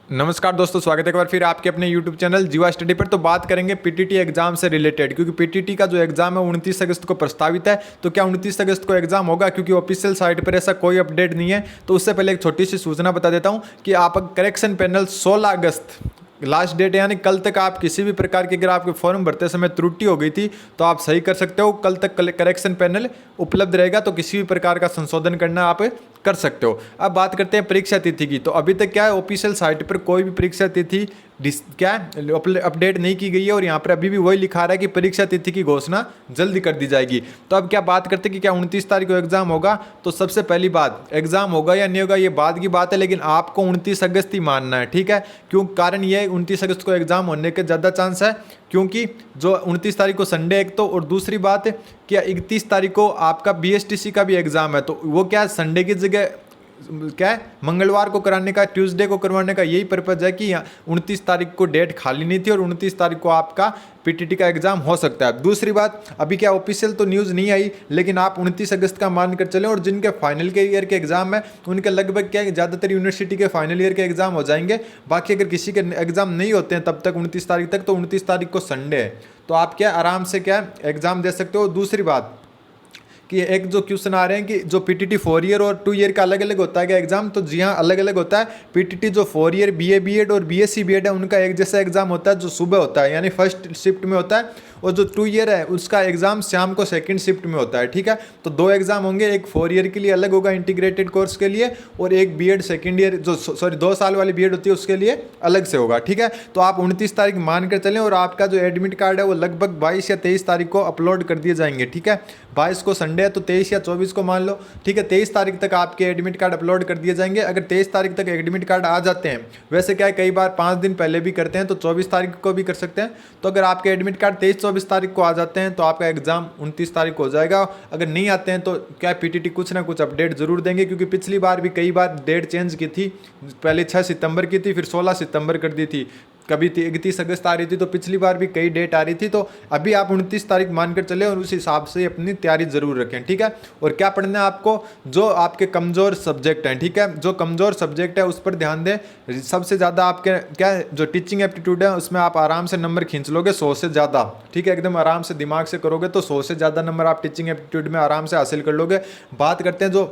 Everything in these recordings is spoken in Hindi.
नमस्कार दोस्तों, स्वागत है एक बार फिर आपके अपने YouTube चैनल जीवा स्टडी पर। तो बात करेंगे पीटीटी एग्जाम से रिलेटेड, क्योंकि पीटीटी का जो एग्जाम है 29 अगस्त को प्रस्तावित है। तो क्या 29 अगस्त को एग्जाम होगा? क्योंकि ऑफिशियल साइट पर ऐसा कोई अपडेट नहीं है। तो उससे पहले एक छोटी सी सूचना बता देता हूं कि आप करेक्शन पैनल 16 अगस्त लास्ट डेट है, यानी कल तक आप किसी भी प्रकार की, अगर आपके फॉर्म भरते समय त्रुटि हो गई थी तो आप सही कर सकते हो। कल तक करेक्शन पैनल उपलब्ध रहेगा, तो किसी भी प्रकार का संशोधन करना आप कर सकते हो। अब बात करते हैं परीक्षा तिथि की। तो अभी तक क्या है, ऑफिशियल साइट पर कोई भी परीक्षा तिथि क्या अपडेट नहीं की गई है, और यहाँ पर अभी भी वही लिखा रहा है कि परीक्षा तिथि की घोषणा जल्दी कर दी जाएगी। तो अब क्या बात करते हैं कि क्या 29 तारीख को एग्जाम होगा? तो सबसे पहली बात, एग्जाम होगा या नहीं होगा ये बाद की बात है, लेकिन आपको 29 अगस्त ही मानना है, ठीक है। क्यों? कारण ये है 29 अगस्त को एग्जाम होने के ज़्यादा चांस है, क्योंकि जो 29 तारीख को संडे एक तो, और दूसरी बात क्या 31 तारीख को आपका बीएसटीसी का भी एग्जाम है। तो वो क्या संडे की जगह क्या है, मंगलवार को कराने का, ट्यूसडे को करवाने का यही पर्पज है कि 29 तारीख को डेट खाली नहीं थी, और 29 तारीख को आपका पीटीटी का एग्जाम हो सकता है। दूसरी बात, अभी क्या ऑफिशियल तो न्यूज़ नहीं आई, लेकिन आप 29 अगस्त का मानकर चलें। और जिनके फाइनल के ईयर के एग्जाम है उनके लगभग क्या, ज़्यादातर यूनिवर्सिटी के फाइनल ईयर के एग्जाम हो जाएंगे। बाकी अगर किसी के एग्जाम नहीं होते हैं तब तक 29 तारीख तक, तो 29 तारीख को संडे है, तो आप क्या आराम से क्या एग्जाम दे सकते हो। दूसरी बात कि एक जो क्वेश्चन आ रहे हैं कि जो पीटीटी 4 ईयर और 2 ईयर का अलग अलग होता है क्या एग्जाम? तो जी हाँ, अलग अलग होता है। पीटीटी जो 4 ईयर बीए बीएड और बीएससी बीएड है उनका एक जैसा एग्जाम होता है, जो सुबह होता है, यानी फर्स्ट शिफ्ट में होता है। और जो 2 ईयर है उसका एग्जाम शाम को सेकंड शिफ्ट में होता है, ठीक है। तो 2 एग्जाम होंगे, एक 4 ईयर के लिए अलग होगा इंटीग्रेटेड कोर्स के लिए, और एक बीएड सेकंड ईयर जो 2 साल वाली बीएड होती है उसके लिए अलग से होगा, ठीक है। तो आप 29 तारीख मानकर चलें, और आपका जो एडमिट कार्ड है वो लगभग 22 या 23 तारीख को अपलोड कर दिए जाएंगे, ठीक है। 22 को संडे है तो 23 या 24 को मान लो, ठीक है। 23 तारीख तक आपके एडमिट कार्ड अपलोड कर दिए जाएंगे। अगर 23 तारीख तक एडमिट कार्ड आ जाते हैं, वैसे क्या है कई बार 5 दिन पहले भी करते हैं, तो 24 तारीख को भी कर सकते हैं। तो अगर आपके एडमिट कार्ड 23-24 तारीख को आ जाते हैं तो आपका एग्जाम 29 तारीख को हो जाएगा। अगर नहीं आते हैं तो क्या पीटीटी कुछ ना कुछ अपडेट जरूर देंगे, क्योंकि पिछली बार भी कई बार डेट चेंज की थी। पहले 6 सितंबर की थी, फिर 16 सितंबर कर दी थी, कभी 31 अगस्त आ रही थी, तो पिछली बार भी कई डेट आ रही थी। तो अभी आप 29 तारीख मानकर चले, और उस हिसाब से अपनी तैयारी जरूर रखें, ठीक है। और क्या पढ़ना है आपको? जो आपके कमजोर सब्जेक्ट हैं, ठीक है, जो कमजोर सब्जेक्ट है उस पर ध्यान दें। सबसे ज़्यादा आपके क्या जो टीचिंग एप्टीट्यूड है उसमें आप आराम से नंबर खींच लोगे 100 से ज़्यादा, ठीक है। एकदम आराम से दिमाग से करोगे तो 100 से ज़्यादा नंबर आप टीचिंग एप्टीट्यूड में आराम से हासिल कर लोगे। बात करते हैं जो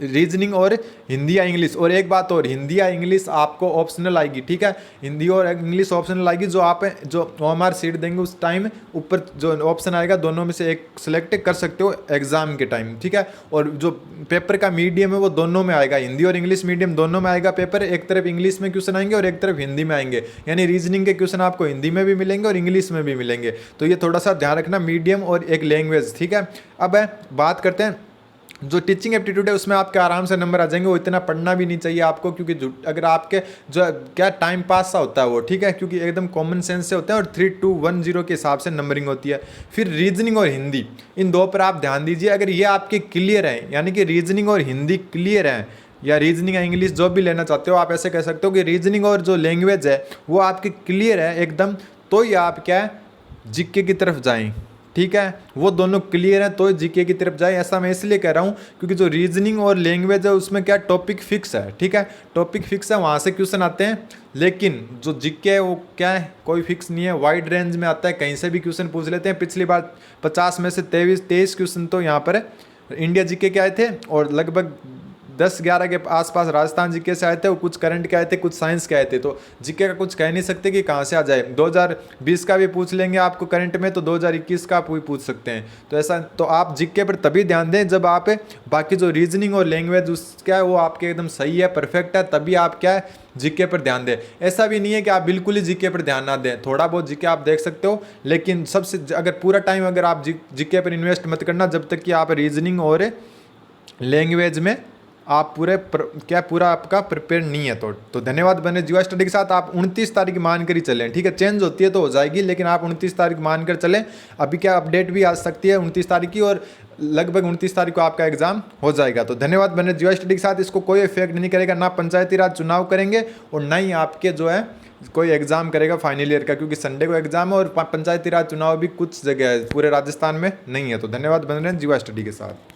रीजनिंग और हिंदी या इंग्लिश। और एक बात और, हिंदी या इंग्लिश आपको ऑप्शनल आएगी, ठीक है। हिंदी और इंग्लिश ऑप्शनल आएगी। जो आप जो OMR सीट देंगे उस टाइम ऊपर जो ऑप्शन आएगा दोनों में से एक सिलेक्ट कर सकते हो एग्जाम के टाइम, ठीक है। और जो पेपर का मीडियम है वो दोनों में आएगा, हिंदी और इंग्लिश मीडियम दोनों में आएगा पेपर। एक तरफ इंग्लिश में क्वेश्चन आएंगे और एक तरफ हिंदी में आएंगे, यानी रीजनिंग के क्वेश्चन आपको हिंदी में भी मिलेंगे और इंग्लिश में भी मिलेंगे। तो ये थोड़ा सा ध्यान रखना, मीडियम और एक लैंग्वेज, ठीक है। अब बात करते हैं जो टीचिंग एप्टीट्यूड है उसमें आपके आराम से नंबर आ जाएंगे। वो इतना पढ़ना भी नहीं चाहिए आपको, क्योंकि अगर आपके जो क्या टाइम पास सा होता है वो, ठीक है, क्योंकि एकदम कॉमन सेंस से होता है, और 3210 के हिसाब से नंबरिंग होती है। फिर रीजनिंग और हिंदी, इन दो पर आप ध्यान दीजिए। अगर ये आपके क्लियर हैं, यानी कि रीजनिंग और हिंदी क्लियर हैं, या रीजनिंग या इंग्लिश जो भी लेना चाहते हो आप ऐसे कह सकते हो कि रीजनिंग और जो लैंग्वेज है वो आपकी क्लियर है एकदम, तो ये आप क्या है जीके की तरफ जाएं, ठीक है। वो दोनों क्लियर है तो जीके की तरफ जाए। ऐसा मैं इसलिए कह रहा हूँ क्योंकि जो रीजनिंग और लैंग्वेज है उसमें क्या टॉपिक फिक्स है, ठीक है। टॉपिक फिक्स है, वहाँ से क्वेश्चन आते हैं। लेकिन जो जीके है वो क्या है, कोई फिक्स नहीं है, वाइड रेंज में आता है, कहीं से भी क्वेश्चन पूछ लेते हैं। पिछली बार 50 में से 23 क्वेश्चन तो यहाँ पर इंडिया जीके के आए थे, और लगभग 10-11 के आसपास राजस्थान जीके से आए थे, और कुछ करंट के आए थे, कुछ साइंस के आए थे। तो जीके का कुछ कह नहीं सकते कि कहाँ से आ जाए। 2020 का भी पूछ लेंगे आपको करंट में, तो 2021 का भी पूछ सकते हैं। तो ऐसा, तो आप जीके पर तभी ध्यान दें जब आप बाकी जो रीजनिंग और लैंग्वेज उस क्या है वो आपके एकदम सही है, परफेक्ट है, तभी आप क्या है जीके पर ध्यान दें। ऐसा भी नहीं है कि आप बिल्कुल ही जीके पर ध्यान ना दें, थोड़ा बहुत जीके आप देख सकते हो, लेकिन सबसे अगर पूरा टाइम अगर आप जीके पर इन्वेस्ट मत करना जब तक कि आप रीजनिंग और लैंग्वेज में आप पूरा आपका प्रिपेयर नहीं है। तो धन्यवाद। बने जीवा स्टडी के साथ आप 29 तारीख मान कर ही चलें, ठीक है। चेंज होती है तो हो जाएगी, लेकिन आप 29 तारीख मान कर चलें। अभी क्या अपडेट भी आ सकती है 29 तारीख की, और लगभग 29 तारीख को आपका एग्जाम हो जाएगा। तो धन्यवाद। बने जीवा स्टडी के साथ। इसको कोई इफेक्ट नहीं करेगा, ना पंचायती राज चुनाव करेंगे और ना ही आपके जो है कोई एग्जाम करेगा फाइनल ईयर का, क्योंकि संडे को एग्जाम है और पंचायती राज चुनाव भी कुछ जगह है, पूरे राजस्थान में नहीं है। तो धन्यवाद। बने जीवा स्टडी के साथ।